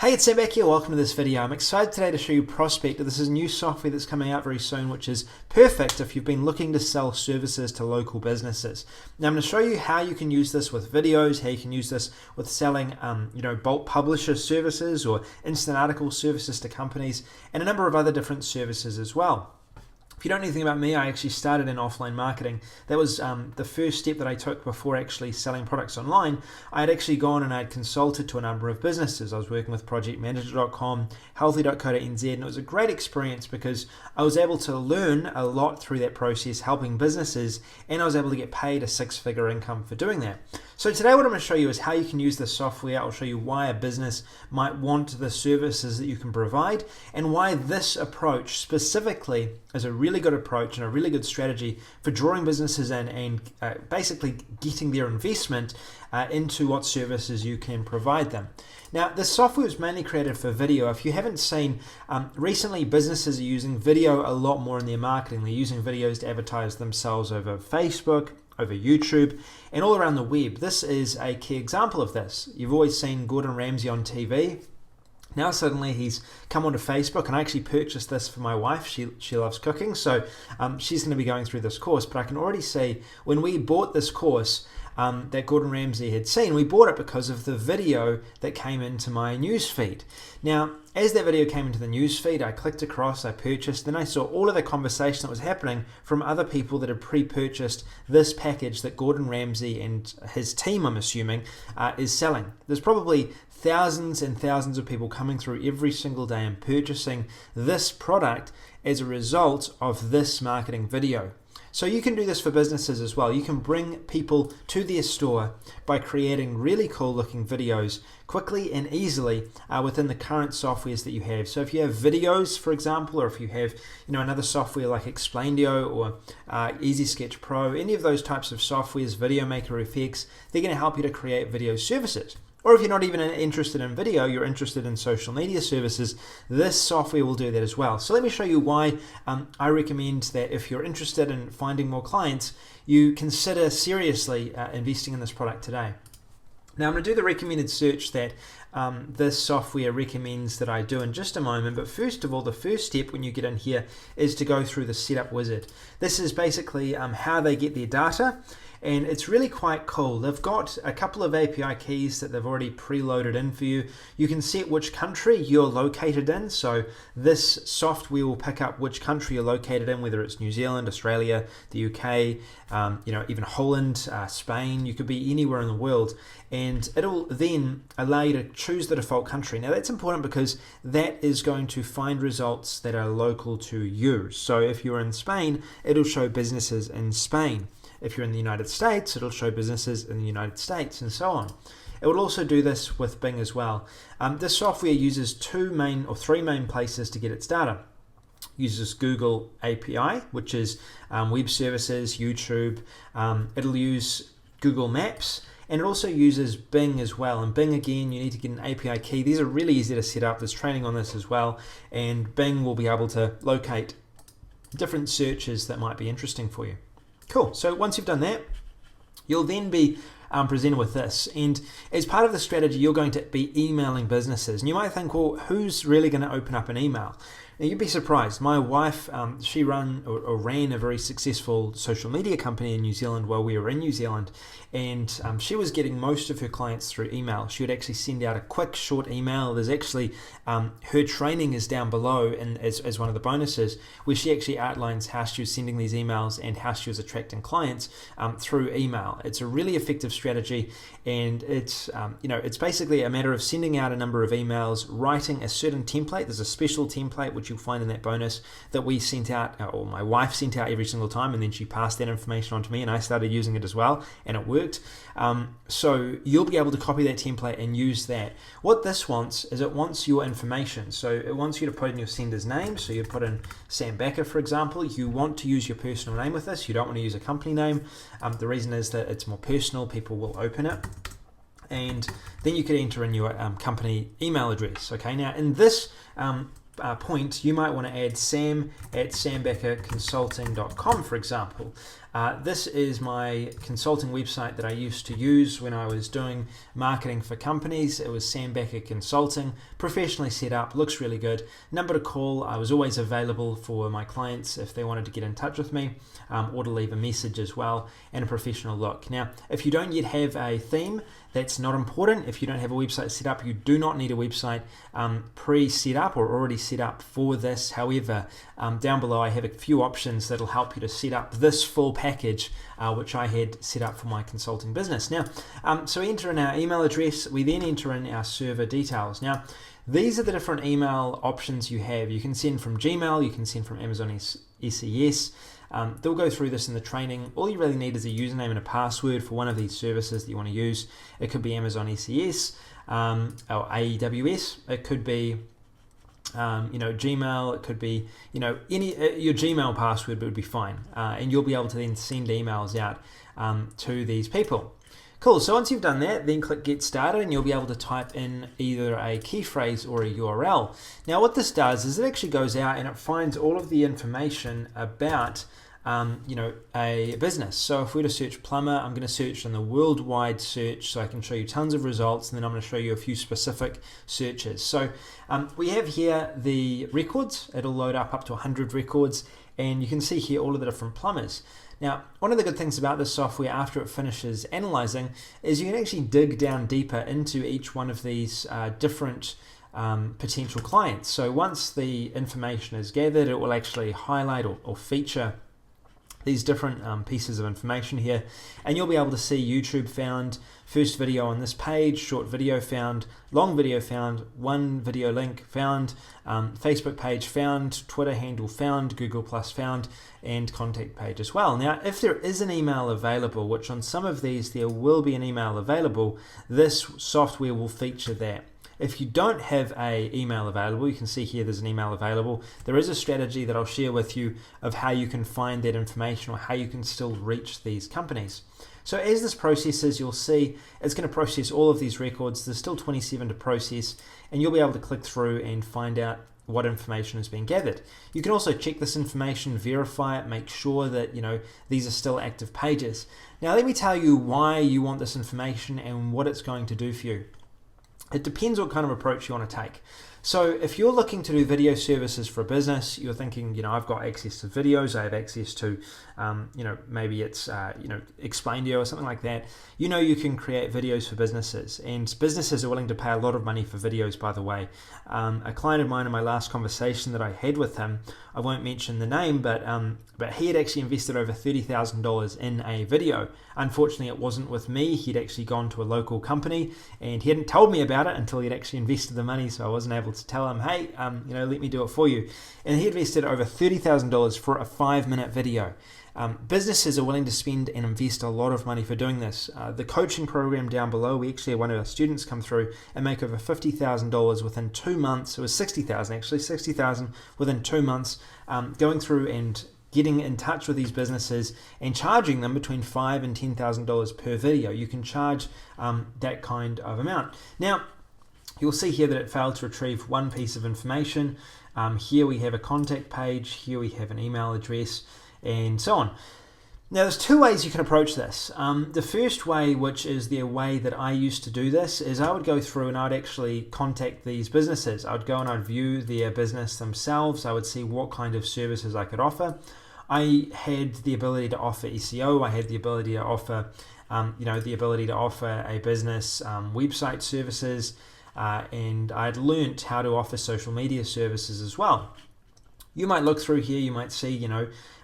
Hey, it's Sam back here. Welcome to this video. I'm excited today to show you Prospectrr. This is new software that's coming out very soon, which is perfect if you've been looking to sell services to local businesses. Now, I'm going to show you how you can use this with videos, how you can use this with selling, bulk publisher services or instant article services to companies, and a number of other different services as well. If you don't know anything about me, I actually started in offline marketing. That was the first step that I took before actually selling products online. I had actually gone and I had consulted to a number of businesses. I was working with projectmanager.com, healthy.co.nz, and it was a great experience because I was able to learn a lot through that process, helping businesses, and I was able to get paid a six-figure income for doing that. So today what I'm going to show you is how you can use this software. I'll show you why a business might want the services that you can provide and why this approach specifically is a really good approach and a really good strategy for drawing businesses in and basically getting their investment into what services you can provide them. Now, this software is mainly created for video. If you haven't seen, recently businesses are using video a lot more in their marketing. They're using videos to advertise themselves over Facebook, over YouTube, and all around the web. This is a key example of this. You've always seen Gordon Ramsay on TV. Now suddenly he's come onto Facebook, and I actually purchased this for my wife. She loves cooking, so she's going to be going through this course. But I can already see when we bought this course that Gordon Ramsay had seen, we bought it because of the video that came into my news feed. Now, as that video came into the news feed, I clicked across, I purchased, then I saw all of the conversation that was happening from other people that had pre-purchased this package that Gordon Ramsay and his team, I'm assuming, is selling. There's probably thousands and thousands of people coming through every single day and purchasing this product as a result of this marketing video. So you can do this for businesses as well. You can bring people to their store by creating really cool looking videos quickly and easily within the current softwares that you have. So if you have videos, for example, or if you have another software like Explaindio or Easy Sketch Pro, any of those types of softwares, Video Maker FX, they're going to help you to create video services. Or if you're not even interested in video, you're interested in social media services, this software will do that as well. So let me show you why I recommend that if you're interested in finding more clients, you consider seriously investing in this product today. Now I'm going to do the recommended search that this software recommends that I do in just a moment, but first of all, the first step when you get in here is to go through the setup wizard. This is basically how they get their data. And it's really quite cool. They've got a couple of API keys that they've already preloaded in for you. You can set which country you're located in. So this software will pick up which country you're located in, whether it's New Zealand, Australia, the UK, even Holland, Spain. You could be anywhere in the world. And it'll then allow you to choose the default country. Now that's important because that is going to find results that are local to you. So if you're in Spain, it'll show businesses in Spain. If you're in the United States, it'll show businesses in the United States, and so on. It will also do this with Bing as well. This software uses three main places to get its data. It uses Google API, which is web services, YouTube. It'll use Google Maps, and it also uses Bing as well. And Bing, again, you need to get an API key. These are really easy to set up. There's training on this as well. And Bing will be able to locate different searches that might be interesting for you. Cool. So once you've done that, you'll then be presented with this. And as part of the strategy, you're going to be emailing businesses. And you might think, well, who's really going to open up an email? Now, you'd be surprised. My wife, she ran a very successful social media company in New Zealand while we were in New Zealand, and she was getting most of her clients through email. She would actually send out a quick, short email. There's actually, her training is down below and as one of the bonuses, where she actually outlines how she was sending these emails and how she was attracting clients through email. It's a really effective strategy, and it's basically a matter of sending out a number of emails, writing a certain template. There's a special template which you'll find in that bonus that we sent out, or my wife sent out every single time, and then she passed that information on to me and I started using it as well, and it worked. So you'll be able to copy that template and use that. What this wants is it wants your information. So it wants you to put in your sender's name. So you put in Sam Backer, for example. You want to use your personal name with this. You don't want to use a company name. The reason is that it's more personal. People will open it. And then you could enter in your company email address. Okay, now in this point, you might want to add sam@sambackerconsulting.com, for example. This is my consulting website that I used to use when I was doing marketing for companies. It was Sam Becker Consulting, professionally set up, looks really good. Number to call, I was always available for my clients if they wanted to get in touch with me, or to leave a message as well, and a professional look. Now, if you don't yet have a theme, that's not important. If you don't have a website set up, you do not need a website pre-set up or already set up for this. However, down below I have a few options that'll help you to set up this full package, which I had set up for my consulting business. Now, so we enter in our email address, we then enter in our server details. Now, these are the different email options you have. You can send from Gmail, you can send from Amazon SES. They'll go through this in the training. All you really need is a username and a password for one of these services that you want to use. It could be Amazon SES or AWS. It could be Gmail. It could be any your Gmail password would be fine, and you'll be able to then send emails out to these people. Cool, so once you've done that, then click Get Started and you'll be able to type in either a key phrase or a URL. Now what this does is it actually goes out and it finds all of the information about a business. So if we were to search plumber, I'm going to search in the worldwide search so I can show you tons of results, and then I'm going to show you a few specific searches. So we have here the records. It'll load up to 100 records, and you can see here all of the different plumbers. Now, one of the good things about this software after it finishes analyzing is you can actually dig down deeper into each one of these different potential clients. So once the information is gathered, it will actually highlight or feature these different pieces of information here, and you'll be able to see YouTube found, first video on this page, short video found, long video found, one video link found, Facebook page found, Twitter handle found, Google Plus found, and contact page as well. Now, if there is an email available, which on some of these there will be an email available, this software will feature that. If you don't have an email available, you can see here there's an email available. There is a strategy that I'll share with you of how you can find that information or how you can still reach these companies. So as this processes, you'll see it's going to process all of these records. There's still 27 to process, and you'll be able to click through and find out what information has been gathered. You can also check this information, verify it, make sure that these are still active pages. Now let me tell you why you want this information and what it's going to do for you. It depends what kind of approach you want to take. So if you're looking to do video services for a business, you're thinking, I've got access to videos, I have access to, maybe it's, Explaindio or something like that. You can create videos for businesses, and businesses are willing to pay a lot of money for videos, by the way. A client of mine in my last conversation that I had with him, I won't mention the name, but he had actually invested over $30,000 in a video. Unfortunately, it wasn't with me. He'd actually gone to a local company, and he hadn't told me about it until he'd actually invested the money, so I wasn't able to tell him, hey, let me do it for you. And he invested over $30,000 for a 5-minute video. Businesses are willing to spend and invest a lot of money for doing this. The coaching program down below, we actually had one of our students come through and make over $50,000 within 2 months. It was $60,000 actually, $60,000 within 2 months, going through and getting in touch with these businesses and charging them between $5,000 and $10,000 per video. You can charge that kind of amount. Now, you'll see here that it failed to retrieve one piece of information. Here we have a contact page, here we have an email address, and so on. Now there's two ways you can approach this. The first way, which is the way that I used to do this, is I would go through and I'd actually contact these businesses. I'd go and I'd view their business themselves. I would see what kind of services I could offer. I had the ability to offer SEO. I had the ability to offer, a business website services, and I'd learnt how to offer social media services as well. You might look through here, you might see,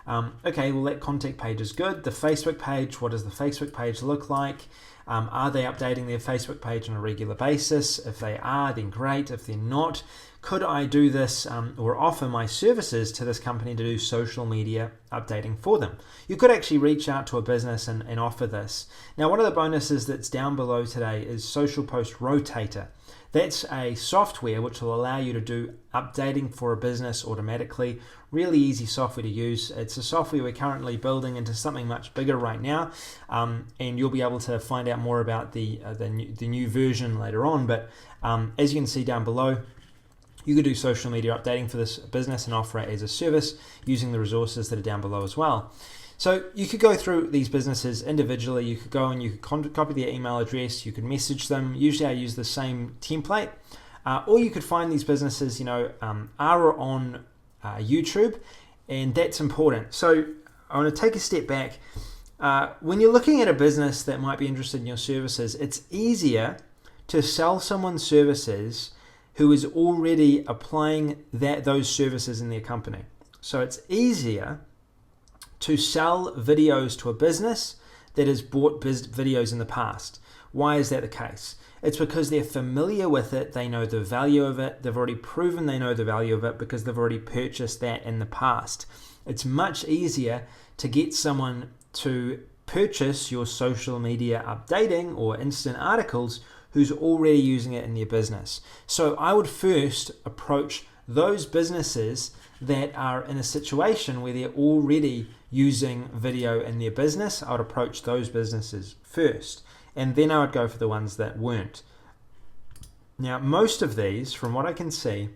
okay, well that contact page is good. The Facebook page, what does the Facebook page look like? Are they updating their Facebook page on a regular basis? If they are, then great. If they're not, could I do this or offer my services to this company to do social media updating for them? You could actually reach out to a business and offer this. Now, one of the bonuses that's down below today is Social Post Rotator. That's a software which will allow you to do updating for a business automatically. Really easy software to use. It's a software we're currently building into something much bigger right now, and you'll be able to find out more about the new version later on. But as you can see down below, you could do social media updating for this business and offer it as a service using the resources that are down below as well. So you could go through these businesses individually. You could go and you could copy their email address. You could message them. Usually I use the same template. Or you could find these businesses, are on YouTube, and that's important. So I want to take a step back. When you're looking at a business that might be interested in your services, it's easier to sell someone services who is already applying those services in their company. So it's easier to sell videos to a business that has bought videos in the past. Why is that the case? It's because they're familiar with it, they know the value of it, they've already proven they know the value of it because they've already purchased that in the past. It's much easier to get someone to purchase your social media updating or instant articles who's already using it in their business. So I would first approach those businesses that are in a situation where they're already using video in their business. I would approach those businesses first, and then I would go for the ones that weren't. Now, most of these, from what I can see,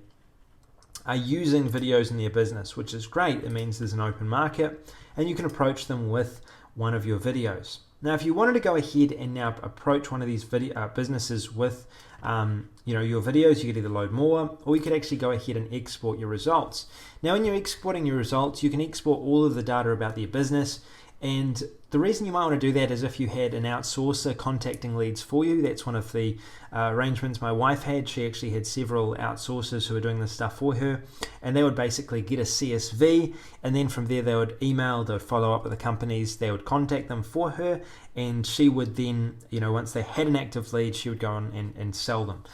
are using videos in their business, which is great. It means there's an open market, and you can approach them with one of your videos. Now, if you wanted to go ahead and now approach one of these businesses with your videos, you could either load more, or you could actually go ahead and export your results. Now, when you're exporting your results, you can export all of the data about their business. And the reason you might want to do that is if you had an outsourcer contacting leads for you. That's one of the arrangements my wife had. She actually had several outsourcers who were doing this stuff for her, and they would basically get a CSV, and then from there they would email, they would follow up with the companies, they would contact them for her, and she would then, once they had an active lead, she would go on and sell them.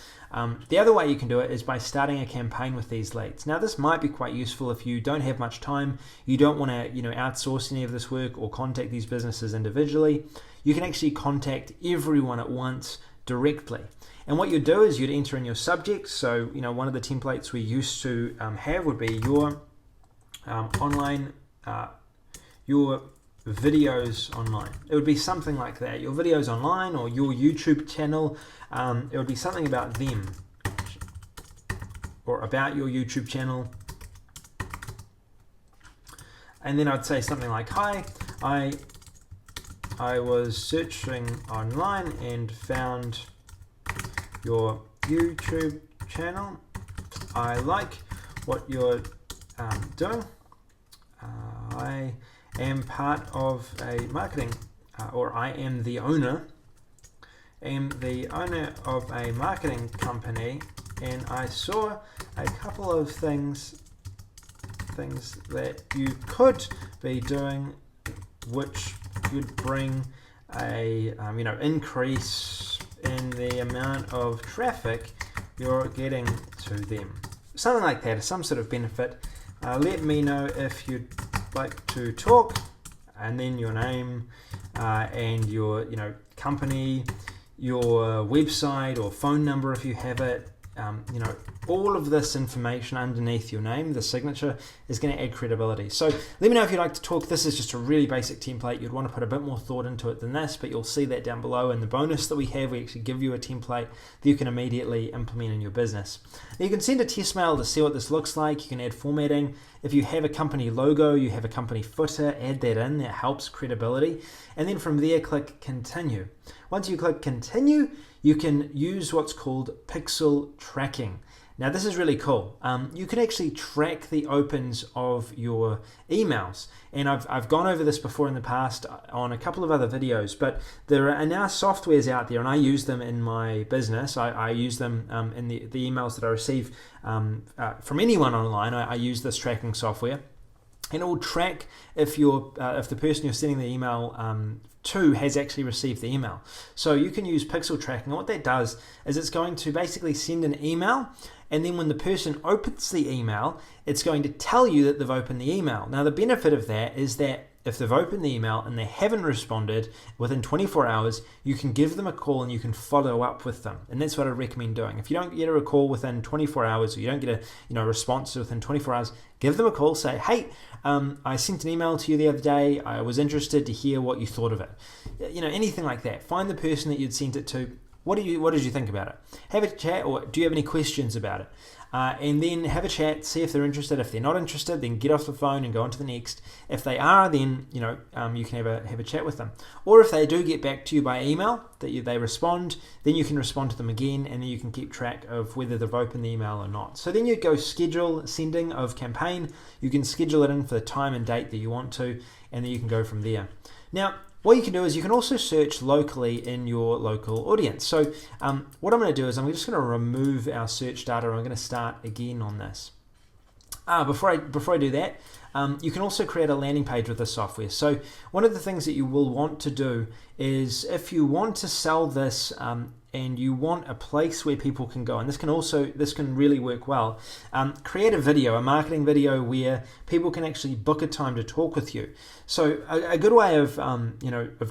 The other way you can do it is by starting a campaign with these leads. Now, this might be quite useful if you don't have much time, you don't want to outsource any of this work or contact these businesses individually. You can actually contact everyone at once directly. And what you do is you'd enter in your subject. So one of the templates we used to have would be your your videos online. It would be something like that. Your videos online, or your YouTube channel. It would be something about them, or about your YouTube channel. And then I'd say something like, "Hi, I was searching online and found your YouTube channel. I like what you're doing. I am part of a marketing, or I am the owner of a marketing company, and I saw a couple of things that you could be doing which would bring a increase in the amount of traffic you're getting to them." Something like that, some sort of benefit. Let me know if you'd like to talk, and then your name and your company, your website or phone number if you have it. All of this information underneath your name, the signature, is going to add credibility. So let me know if you'd like to talk. This is just a really basic template. You'd want to put a bit more thought into it than this, but you'll see that down below. And the bonus that we have, we actually give you a template that you can immediately implement in your business. Now, you can send a test mail to see what this looks like. You can add formatting. If you have a company logo, you have a company footer, add that in. That helps credibility. And then from there, click continue. Once you click continue, you can use what's called pixel tracking. Now, this is really cool. You can actually track the opens of your emails. And I've gone over this before in the past on a couple of other videos, but there are now softwares out there, and I use them in my business. I use them in the emails that I receive from anyone online. I use this tracking software. And it will track if the person you're sending the email to has actually received the email. So you can use pixel tracking. And what that does is it's going to basically send an email, and then when the person opens the email, it's going to tell you that they've opened the email. Now, the benefit of that is that if they've opened the email and they haven't responded within 24 hours, you can give them a call and you can follow up with them. And that's what I recommend doing. If you don't get a call within 24 hours, or you don't get a response within 24 hours, give them a call, say, "Hey, I sent an email to you the other day. I was interested to hear what you thought of it." Anything like that. Find the person that you'd sent it to, what did you think about it? Have a chat, or do you have any questions about it? And then have a chat, see if they're interested. If they're not interested, then get off the phone and go on to the next. If they are, then you can have a chat with them. Or if they do get back to you by email, they respond, then you can respond to them again, and then you can keep track of whether they've opened the email or not. So then you go schedule sending of campaign. You can schedule it in for the time and date that you want to, and then you can go from there. Now, what you can do is you can also search locally in your local audience. So what I'm going to do is I'm just going to remove our search data, and I'm going to start again on this. Before I do that, you can also create a landing page with this software. So one of the things that you will want to do is, if you want to sell this and you want a place where people can go, and this can really work well, create a video, a marketing video where people can actually book a time to talk with you. So a good way of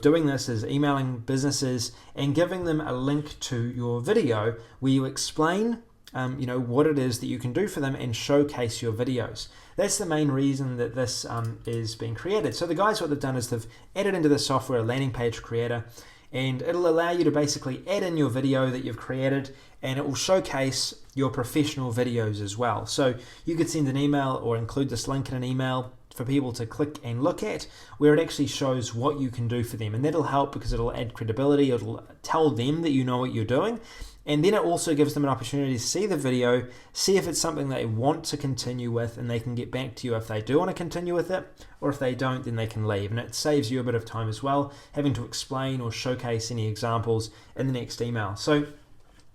doing this is emailing businesses and giving them a link to your video where you explain what it is that you can do for them and showcase your videos. That's the main reason that this is being created. So the guys, what they've done is they've added into the software a landing page creator, and it'll allow you to basically add in your video that you've created, and it will showcase your professional videos as well. So you could send an email or include this link in an email for people to click and look at, where it actually shows what you can do for them, and that'll help because it'll add credibility. It'll tell them that you know what you're doing, and then it also gives them an opportunity to see the video, see if it's something they want to continue with, and they can get back to you if they do want to continue with it, or if they don't, then they can leave. And it saves you a bit of time as well, having to explain or showcase any examples in the next email. So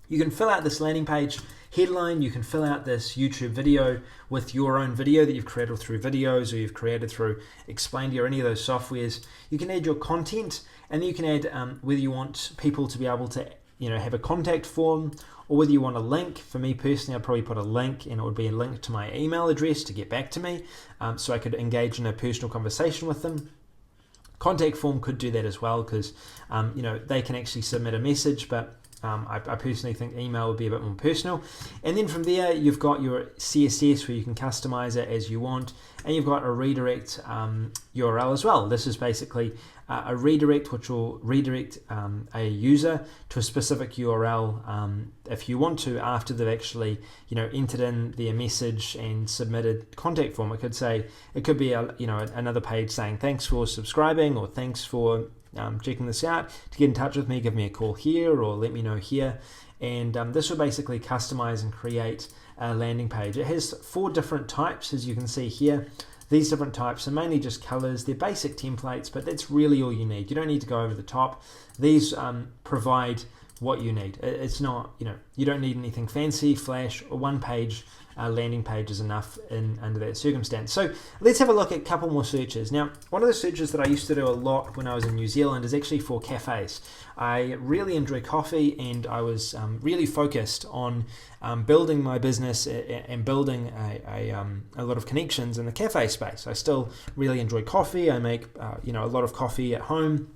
you can fill out this landing page headline, you can fill out this YouTube video with your own video that you've created through videos, or you've created through Explained or any of those softwares. You can add your content, and then you can add whether you want people to be able to have a contact form, or whether you want a link. For me personally, I'd probably put a link, and it would be a link to my email address to get back to me, so I could engage in a personal conversation with them. Contact form could do that as well, because they can actually submit a message, but I personally think email would be a bit more personal. And then from there, you've got your CSS where you can customize it as you want, and you've got a redirect URL as well. This is basically a redirect which will redirect a user to a specific URL if you want to, after they've actually entered in their message and submitted contact form. It could be another page saying thanks for subscribing, or thanks for checking this out. To get in touch with me, give me a call here, or let me know here. And this will basically customize and create a landing page. It has 4 different types, as you can see here. These different types are mainly just colors. They're basic templates, but that's really all you need. You don't need to go over the top. These provide what you need. It's not, you don't need anything fancy, flash, or one page landing page is enough under that circumstance. So let's have a look at a couple more searches. Now, one of the searches that I used to do a lot when I was in New Zealand is actually for cafes. I really enjoy coffee, and I was really focused on building my business and building a lot of connections in the cafe space. I still really enjoy coffee. I make a lot of coffee at home.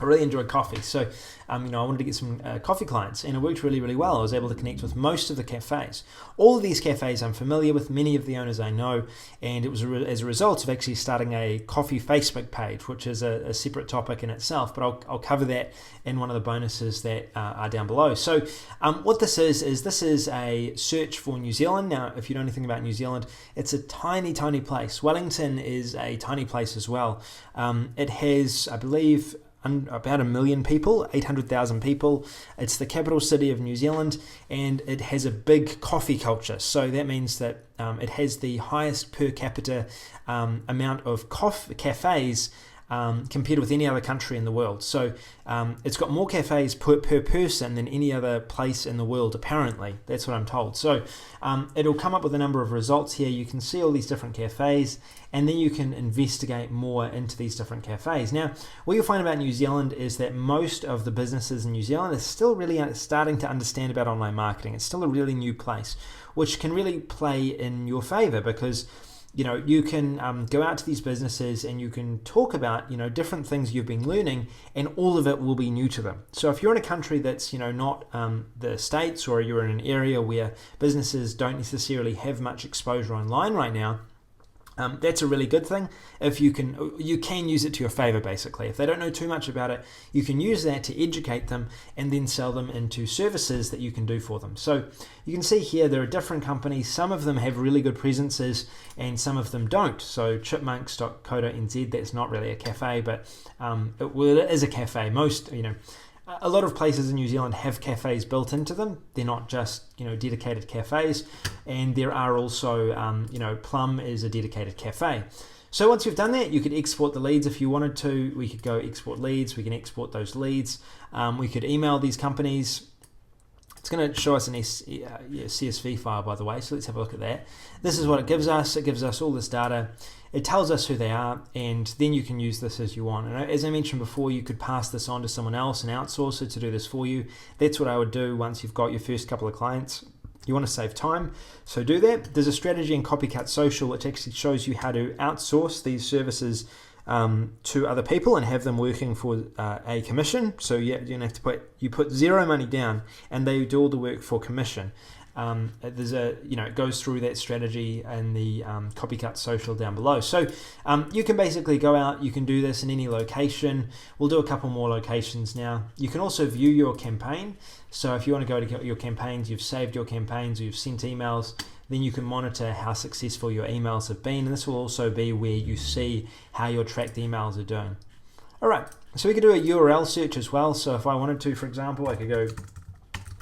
I really enjoyed coffee, so I wanted to get some coffee clients, and it worked really, really well. I was able to connect with most of the cafes. All of these cafes I'm familiar with, many of the owners I know, and it was as a result of actually starting a coffee Facebook page, which is a separate topic in itself, but I'll cover that in one of the bonuses that are down below. So what this is a search for New Zealand. Now, if you know anything about New Zealand, it's a tiny, tiny place. Wellington is a tiny place as well. It has, I believe, about 1 million people, 800,000 people. It's the capital city of New Zealand, and it has a big coffee culture. So that means that it has the highest per capita amount of cafes compared with any other country in the world. So it's got more cafes per person than any other place in the world, apparently. That's what I'm told. So it'll come up with a number of results here. You can see all these different cafes, and then you can investigate more into these different cafes. Now, what you'll find about New Zealand is that most of the businesses in New Zealand are still really starting to understand about online marketing. It's still a really new place, which can really play in your favor, because you can go out to these businesses and you can talk about different things you've been learning, and all of it will be new to them. So if you're in a country that's not the States, or you're in an area where businesses don't necessarily have much exposure online right now, That's a really good thing. If you can use it to your favor, basically. If they don't know too much about it, you can use that to educate them and then sell them into services that you can do for them. So you can see here there are different companies. Some of them have really good presences and some of them don't. So chipmunks.co.nz, that's not really a cafe, but it is a cafe. A lot of places in New Zealand have cafes built into them. They're not just dedicated cafes, and there are also Plum is a dedicated cafe. So once you've done that, you could export the leads if you wanted to. We could go export leads. We can export those leads. We could email these companies. It's going to show us an CSV file, by the way, so let's have a look at that. This is what it gives us. It gives us all this data. It tells us who they are, and then you can use this as you want. And as I mentioned before, you could pass this on to someone else and outsource it to do this for you. That's what I would do once you've got your first couple of clients. You want to save time, so do that. There's a strategy in Copycat Social which actually shows you how to outsource these services to other people and have them working for a commission. So you don't have to put zero money down, and they do all the work for commission. It goes through that strategy in the Copycat Social down below. So you can basically go out, you can do this in any location. We'll do a couple more locations now. You can also view your campaign. So if you want to go to your campaigns, you've saved your campaigns, or you've sent emails, then you can monitor how successful your emails have been. And this will also be where you see how your tracked emails are doing. All right, so we could do a URL search as well. So if I wanted to, for example, I could go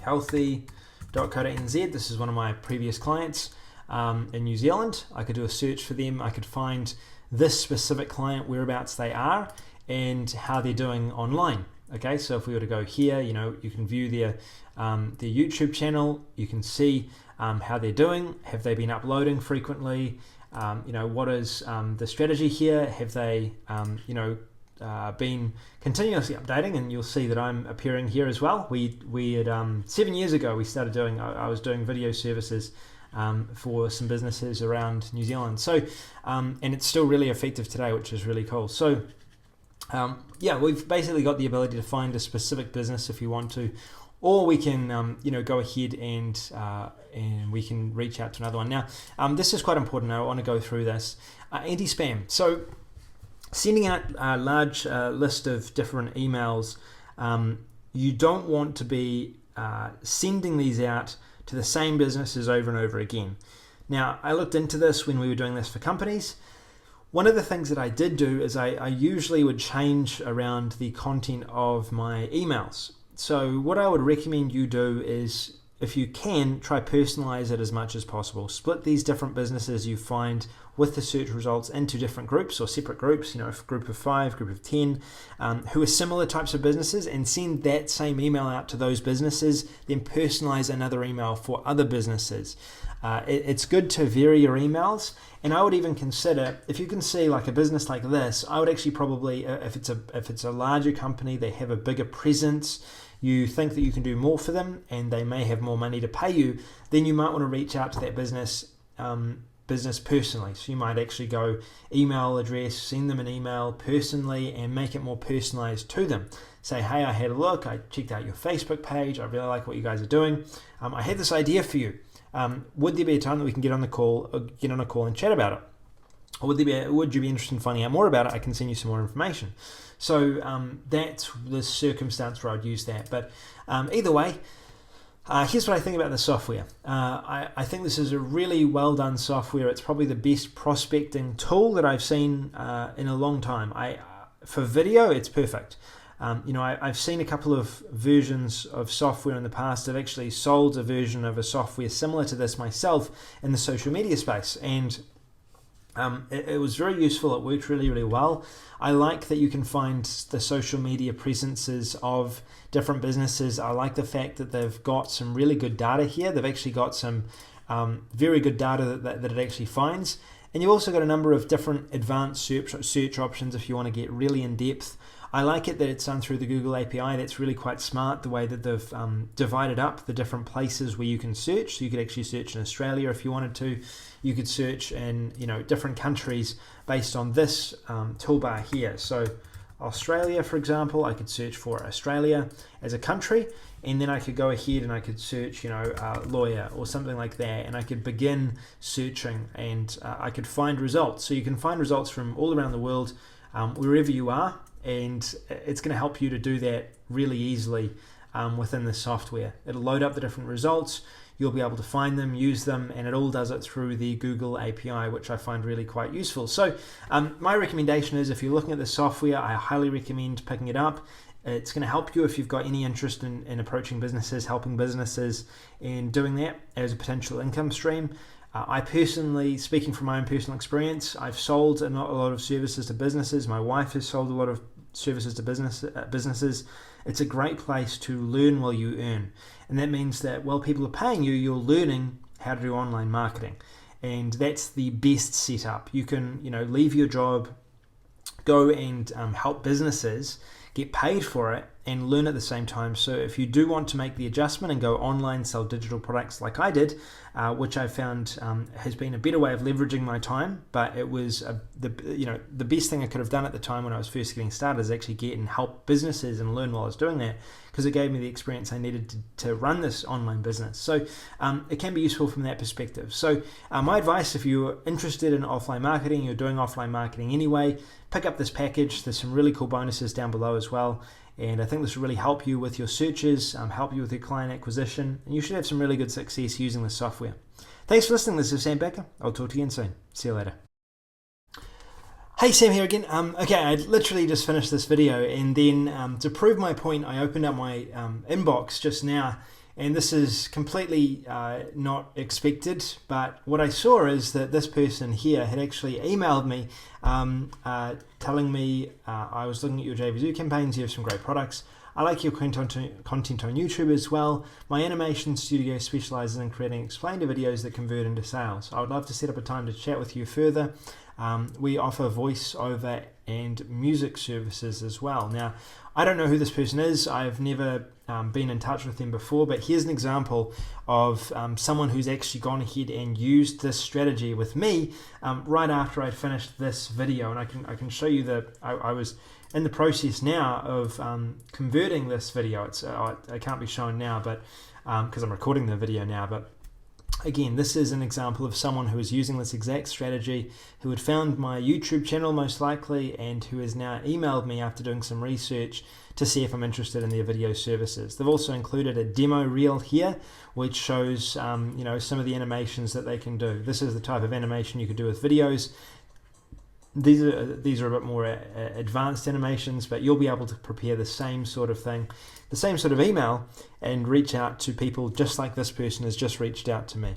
healthy.co.nz. This is one of my previous clients in New Zealand. I could do a search for them. I could find this specific client, whereabouts they are, and how they're doing online. Okay, so if we were to go here, you can view their YouTube channel. You can see how they're doing. Have they been uploading frequently? What is the strategy here? Have they, been continuously updating? And you'll see that I'm appearing here as well. We had 7 years ago we started doing. I was doing video services for some businesses around New Zealand. So, and it's still really effective today, which is really cool. So. We've basically got the ability to find a specific business if you want to, or we can, go ahead and we can reach out to another one. Now, this is quite important. I want to go through this. Anti-spam. So, sending out a large list of different emails, you don't want to be sending these out to the same businesses over and over again. Now, I looked into this when we were doing this for companies. One of the things that I did do is I usually would change around the content of my emails. So what I would recommend you do is, if you can, try personalize it as much as possible. Split these different businesses you find with the search results into different groups or separate groups, a group of 5, group of 10, who are similar types of businesses, and send that same email out to those businesses, then personalize another email for other businesses. It's good to vary your emails, and I would even consider, if you can see like a business like this, I would actually probably, if it's a larger company, they have a bigger presence, you think that you can do more for them, and they may have more money to pay you, then you might want to reach out to that business personally. So you might actually go email address, send them an email personally, and make it more personalized to them. Say, hey, I had a look, I checked out your Facebook page, I really like what you guys are doing. I had this idea for you. Would there be a time that we can get on a call and chat about it? Or would you be interested in finding out more about it? I can send you some more information. So that's the circumstance where I'd use that. But either way, here's what I think about the software. I think this is a really well done software. It's probably the best prospecting tool that I've seen in a long time. For video, it's perfect. I've seen a couple of versions of software in the past. I've actually sold a version of a software similar to this myself in the social media space, and it was very useful. It worked really, really well. I like that you can find the social media presences of different businesses. I like the fact that they've got some really good data here. They've actually got some very good data that it actually finds. And you've also got a number of different advanced search options if you want to get really in depth. I like it that it's done through the Google API. That's really quite smart, the way that they've divided up the different places where you can search. So you could actually search in Australia if you wanted to. You could search in different countries based on this toolbar here. So Australia, for example, I could search for Australia as a country, and then I could go ahead and I could search, lawyer or something like that, and I could begin searching, and I could find results. So you can find results from all around the world, wherever you are, and it's going to help you to do that really easily within the software. It'll load up the different results. You'll be able to find them, use them, and it all does it through the Google API, which I find really quite useful. So my recommendation is, if you're looking at the software, I highly recommend picking it up. It's going to help you if you've got any interest in approaching businesses, helping businesses, and doing that as a potential income stream. I personally, speaking from my own personal experience, I've sold a lot of services to businesses. My wife has sold a lot of services to businesses. It's a great place to learn while you earn. And that means that while people are paying you, you're learning how to do online marketing. And that's the best setup. You can, leave your job, go and help businesses, get paid for it, and learn at the same time. So if you do want to make the adjustment and go online, sell digital products like I did, which I found has been a better way of leveraging my time, but it was the best thing I could have done at the time when I was first getting started, is actually get and help businesses and learn while I was doing that, because it gave me the experience I needed to run this online business. So it can be useful from that perspective. So my advice, if you're interested in offline marketing, you're doing offline marketing anyway, pick up this package. There's some really cool bonuses down below as well. And I think this will really help you with your searches, help you with your client acquisition, and you should have some really good success using this software. Thanks for listening. This is Sam Becker. I'll talk to you again soon. See you later. Hey, Sam here again. Okay, I literally just finished this video, and then to prove my point, I opened up my inbox just now, and this is completely not expected, but what I saw is that this person here had actually emailed me telling me, I was looking at your JVZoo campaigns, you have some great products. I like your content on YouTube as well. My animation studio specializes in creating explainer videos that convert into sales. I would love to set up a time to chat with you further. We offer voiceover and music services as well. Now, I don't know who this person is. I've never been in touch with them before, but here's an example of someone who's actually gone ahead and used this strategy with me right after I'd finished this video. And I can show you I was in the process now of converting this video. It can't be shown now, but because I'm recording the video now, but again, this is an example of someone who is using this exact strategy, who had found my YouTube channel most likely, and who has now emailed me after doing some research to see if I'm interested in their video services. They've also included a demo reel here, which shows some of the animations that they can do. This is the type of animation you could do with videos. These are a bit more advanced animations, but you'll be able to prepare the same sort of thing, the same sort of email, and reach out to people just like this person has just reached out to me.